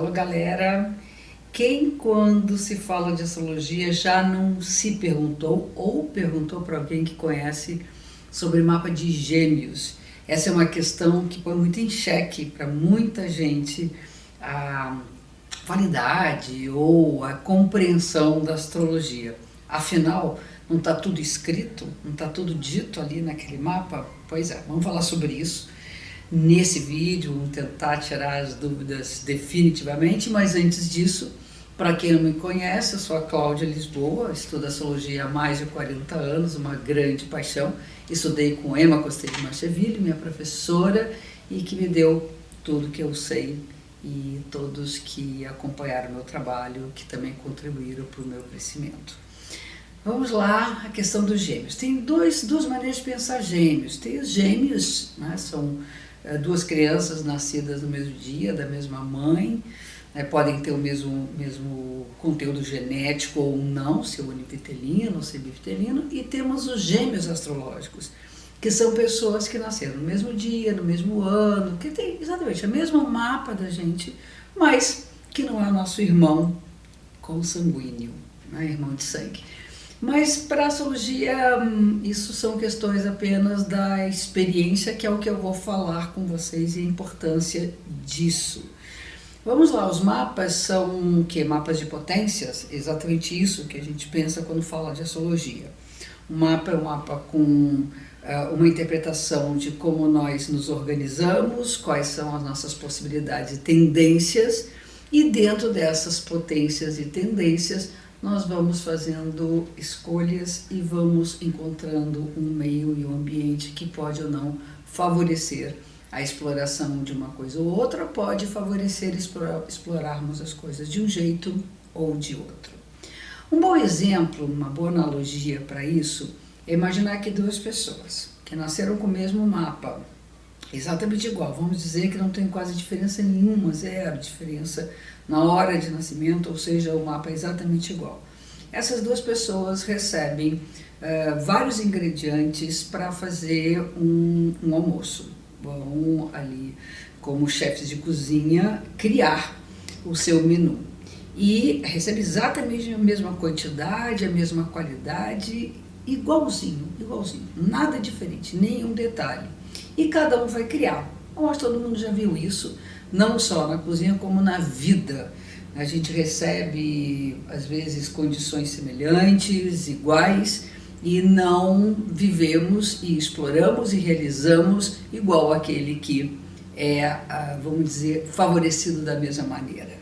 Alô, galera! Quem, quando se fala de astrologia, já não se perguntou ou perguntou para alguém que conhece sobre o mapa de Gêmeos? Essa é uma questão que põe muito em xeque para muita gente a validade ou a compreensão da astrologia. Afinal, não está tudo escrito? Não está tudo dito ali naquele mapa? Pois é, vamos falar sobre isso nesse vídeo, vamos tentar tirar as dúvidas definitivamente, mas antes disso, para quem não me conhece, eu sou a Cláudia Lisboa, estudo astrologia há mais de 40 anos, uma grande paixão. Estudei com Emma Costelli de Marcheville, minha professora, e que me deu tudo que eu sei, e todos que acompanharam meu trabalho, que também contribuíram para o meu crescimento. Vamos lá, a questão dos gêmeos. Tem duas maneiras de pensar gêmeos. Tem os gêmeos, né, são duas crianças nascidas no mesmo dia, da mesma mãe, né, podem ter o mesmo conteúdo genético ou não, ser univitelino ou ser bivitelino, e temos os gêmeos astrológicos, que são pessoas que nasceram no mesmo dia, no mesmo ano, que tem exatamente o mesmo mapa da gente, mas que não é nosso irmão consanguíneo, né, irmão de sangue. Mas para a astrologia, isso são questões apenas da experiência, que é o que eu vou falar com vocês e a importância disso. Vamos lá, os mapas são o quê? Mapas de potências? Exatamente isso que a gente pensa quando fala de astrologia. O mapa é um mapa com uma interpretação de como nós nos organizamos, quais são as nossas possibilidades e tendências, e dentro dessas potências e tendências, nós vamos fazendo escolhas e vamos encontrando um meio e um ambiente que pode ou não favorecer a exploração de uma coisa ou outra, pode favorecer explorarmos as coisas de um jeito ou de outro. Um bom exemplo, uma boa analogia para isso, é imaginar que duas pessoas que nasceram com o mesmo mapa, exatamente igual, vamos dizer que não tem quase diferença nenhuma, zero diferença na hora de nascimento, ou seja, o mapa é exatamente igual. Essas duas pessoas recebem vários ingredientes para fazer um almoço. Vão ali, como chefes de cozinha, criar o seu menu. E recebe exatamente a mesma quantidade, a mesma qualidade, igualzinho, nada diferente, nenhum detalhe. E cada um vai criar. Eu acho que todo mundo já viu isso, não só na cozinha como na vida. A gente recebe, às vezes, condições semelhantes, iguais, e não vivemos e exploramos e realizamos igual aquele que é, vamos dizer, favorecido da mesma maneira.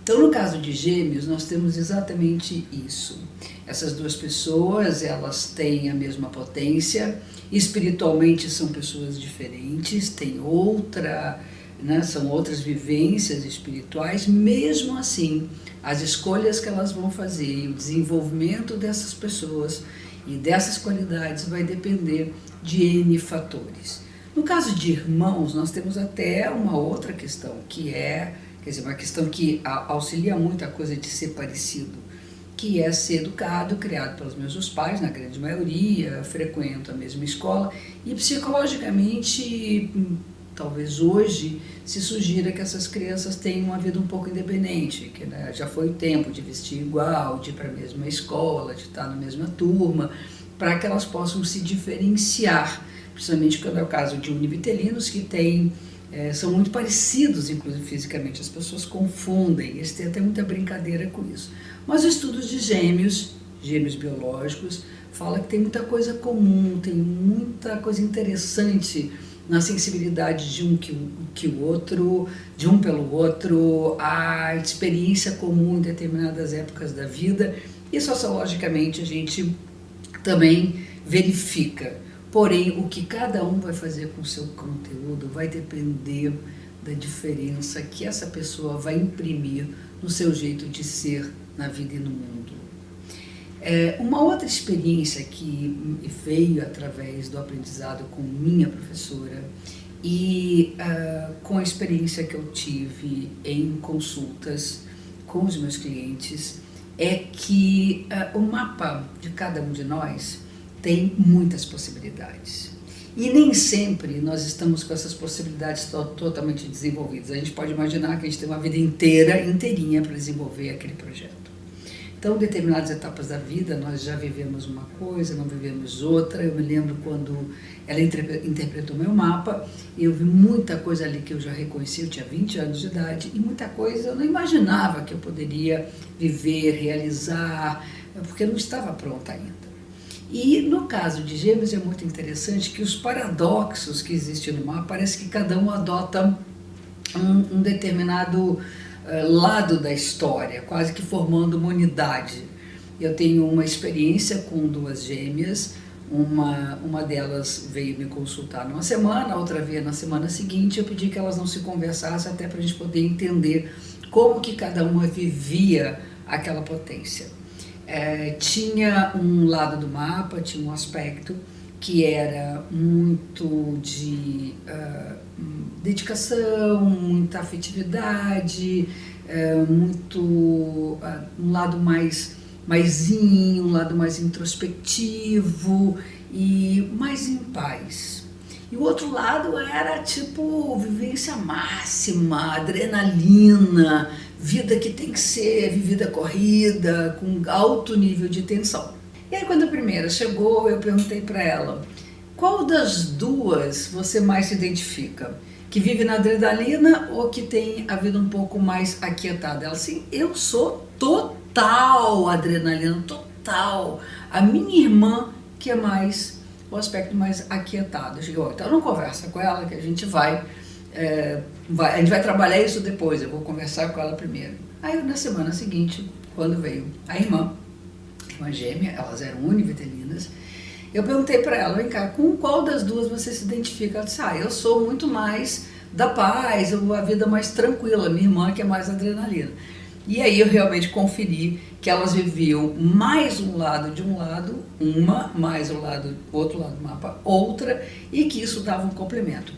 Então, no caso de Gêmeos, nós temos exatamente isso. Essas duas pessoas, elas têm a mesma potência, espiritualmente são pessoas diferentes, têm outra, né, são outras vivências espirituais. Mesmo assim, as escolhas que elas vão fazer e o desenvolvimento dessas pessoas e dessas qualidades vai depender de N fatores. No caso de irmãos, nós temos até uma outra questão, que é, quer dizer, uma questão que auxilia muito a coisa de ser parecido, que é ser educado, criado pelos mesmos pais, na grande maioria, frequento a mesma escola, e psicologicamente, talvez hoje, se sugira que essas crianças tenham uma vida um pouco independente, que, né, já foi o tempo de vestir igual, de ir para a mesma escola, de estar na mesma turma, para que elas possam se diferenciar, principalmente quando é o caso de univitelinos que são muito parecidos, inclusive fisicamente, as pessoas confundem, eles têm até muita brincadeira com isso. Mas os estudos de gêmeos biológicos, fala que tem muita coisa comum, tem muita coisa interessante na sensibilidade de um que o outro, de um pelo outro, a experiência comum em determinadas épocas da vida, e sociologicamente a gente também verifica. Porém, o que cada um vai fazer com o seu conteúdo vai depender da diferença que essa pessoa vai imprimir no seu jeito de ser na vida e no mundo. Uma outra experiência que veio através do aprendizado com minha professora e com a experiência que eu tive em consultas com os meus clientes é que o mapa de cada um de nós tem muitas possibilidades. E nem sempre nós estamos com essas possibilidades totalmente desenvolvidas. A gente pode imaginar que a gente tem uma vida inteirinha para desenvolver aquele projeto. Então, em determinadas etapas da vida, nós já vivemos uma coisa, não vivemos outra. Eu me lembro quando ela interpretou meu mapa, e eu vi muita coisa ali que eu já reconheci, eu tinha 20 anos de idade, e muita coisa eu não imaginava que eu poderia viver, realizar, porque eu não estava pronta ainda. E no caso de Gêmeos é muito interessante que os paradoxos que existem no mapa, parece que cada um adota um determinado lado da história, quase que formando uma unidade. Eu tenho uma experiência com duas gêmeas, uma delas veio me consultar numa semana, a outra veio na semana seguinte. Eu pedi que elas não se conversassem até para a gente poder entender como que cada uma vivia aquela potência. Tinha um lado do mapa, tinha um aspecto que era muito de dedicação, muita afetividade, um lado mais zen, um lado mais introspectivo e mais em paz. E o outro lado era tipo vivência máxima, adrenalina, vida que tem que ser vivida corrida, com alto nível de tensão. E aí quando a primeira chegou, eu perguntei para ela, qual das duas você mais se identifica? Que vive na adrenalina ou que tem a vida um pouco mais aquietada? Ela assim, eu sou total adrenalina, total. A minha irmã que é mais o aspecto mais aquietado. Eu digo, então não conversa com ela que a gente vai trabalhar isso depois, eu vou conversar com ela primeiro. Aí na semana seguinte, quando veio a irmã gêmea, elas eram univitelinas, eu perguntei para ela, vem cá, com qual das duas você se identifica? Ela disse, eu sou muito mais da paz, a vida mais tranquila, minha irmã que é mais adrenalina. E aí eu realmente conferi que elas viviam mais um lado de um lado, uma, mais o outro lado do mapa, outra, e que isso dava um complemento.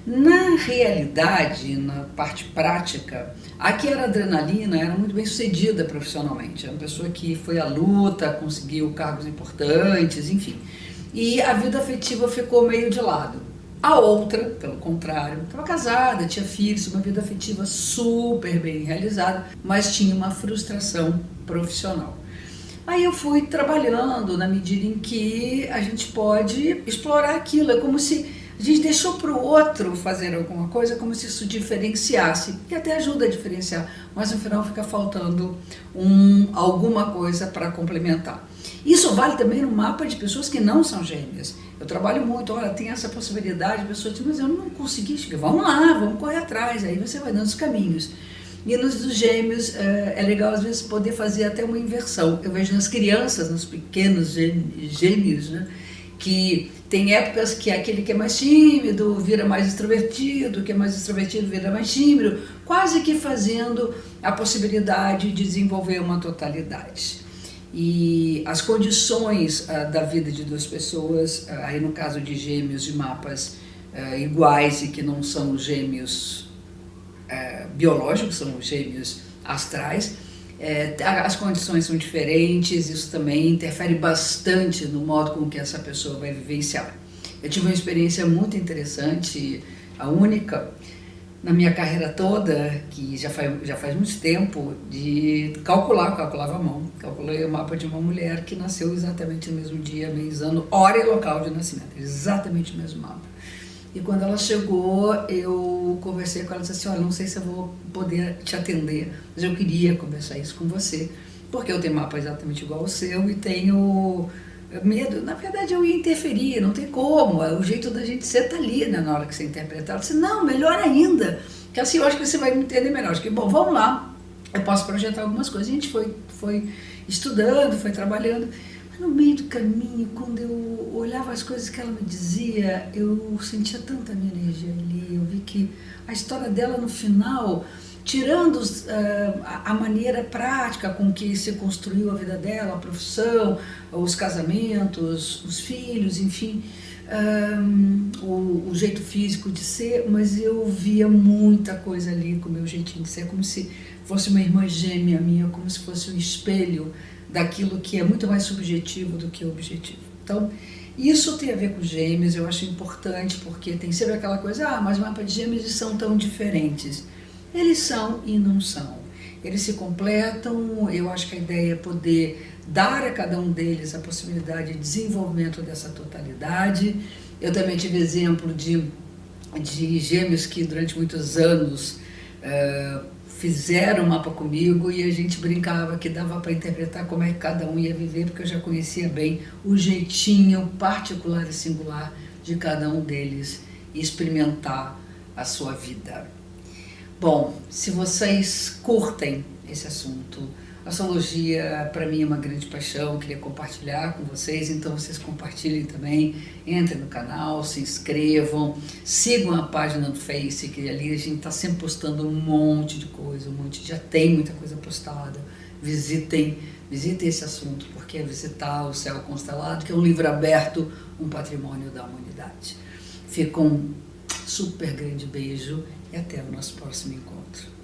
Na realidade, na parte prática, a que era adrenalina era muito bem sucedida profissionalmente. Era uma pessoa que foi à luta, conseguiu cargos importantes, enfim. E a vida afetiva ficou meio de lado. A outra, pelo contrário, estava casada, tinha filhos, uma vida afetiva super bem realizada, mas tinha uma frustração profissional. Aí eu fui trabalhando na medida em que a gente pode explorar aquilo. É como se a gente deixou para o outro fazer alguma coisa, como se isso diferenciasse, e até ajuda a diferenciar, mas no final fica faltando alguma coisa para complementar. Isso vale também no mapa de pessoas que não são gêmeas. Eu trabalho muito, olha, tem essa possibilidade, a pessoa diz, mas eu não consegui chegar, vamos lá, vamos correr atrás, aí você vai dando os caminhos. E nos dos gêmeos é legal às vezes poder fazer até uma inversão. Eu vejo nas crianças, nos pequenos gêmeos, né, que tem épocas que aquele que é mais tímido vira mais extrovertido, que é mais extrovertido vira mais tímido, quase que fazendo a possibilidade de desenvolver uma totalidade. E as condições da vida de duas pessoas, aí no caso de gêmeos de mapas iguais e que não são gêmeos biológicos, são gêmeos astrais, as condições são diferentes, isso também interfere bastante no modo com que essa pessoa vai vivenciar. Eu tive uma experiência muito interessante, a única na minha carreira toda, que já faz muito tempo, de calculava à mão. Calculei o mapa de uma mulher que nasceu exatamente no mesmo dia, mês, ano, hora e local de nascimento, exatamente o mesmo mapa. E quando ela chegou, eu conversei com ela e disse assim, olha, não sei se eu vou poder te atender, mas eu queria conversar isso com você, porque eu tenho mapa exatamente igual ao seu e tenho medo. Na verdade, eu ia interferir, não tem como, o jeito da gente ser tá ali, né, na hora que você interpretar. Ela disse, não, melhor ainda, que assim eu acho que você vai me entender melhor. Acho que, bom, vamos lá, eu posso projetar algumas coisas. A gente foi estudando, foi trabalhando. No meio do caminho, quando eu olhava as coisas que ela me dizia, eu sentia tanta minha energia ali, eu vi que a história dela no final, tirando a maneira prática com que se construiu a vida dela, a profissão, os casamentos, os filhos, enfim, o jeito físico de ser, mas eu via muita coisa ali com o meu jeitinho de ser, como se fosse uma irmã gêmea minha, como se fosse um espelho daquilo que é muito mais subjetivo do que objetivo. Então, Isso tem a ver com gêmeos, eu acho importante, porque tem sempre aquela coisa, mas mapas de gêmeos são tão diferentes. Eles são e não são. Eles se completam, eu acho que a ideia é poder dar a cada um deles a possibilidade de desenvolvimento dessa totalidade. Eu também tive exemplo de gêmeos que durante muitos anos fizeram o mapa comigo e a gente brincava que dava para interpretar como é que cada um ia viver, porque eu já conhecia bem o jeitinho particular e singular de cada um deles e experimentar a sua vida. Bom, se vocês curtem esse assunto, astrologia para mim é uma grande paixão, eu queria compartilhar com vocês, então vocês compartilhem também, entrem no canal, se inscrevam, sigam a página do Face, que ali a gente está sempre postando um monte de coisa, já tem muita coisa postada. Visitem esse assunto, porque é visitar o Céu Constelado, que é um livro aberto, um patrimônio da humanidade. Fica um super grande beijo e até o nosso próximo encontro.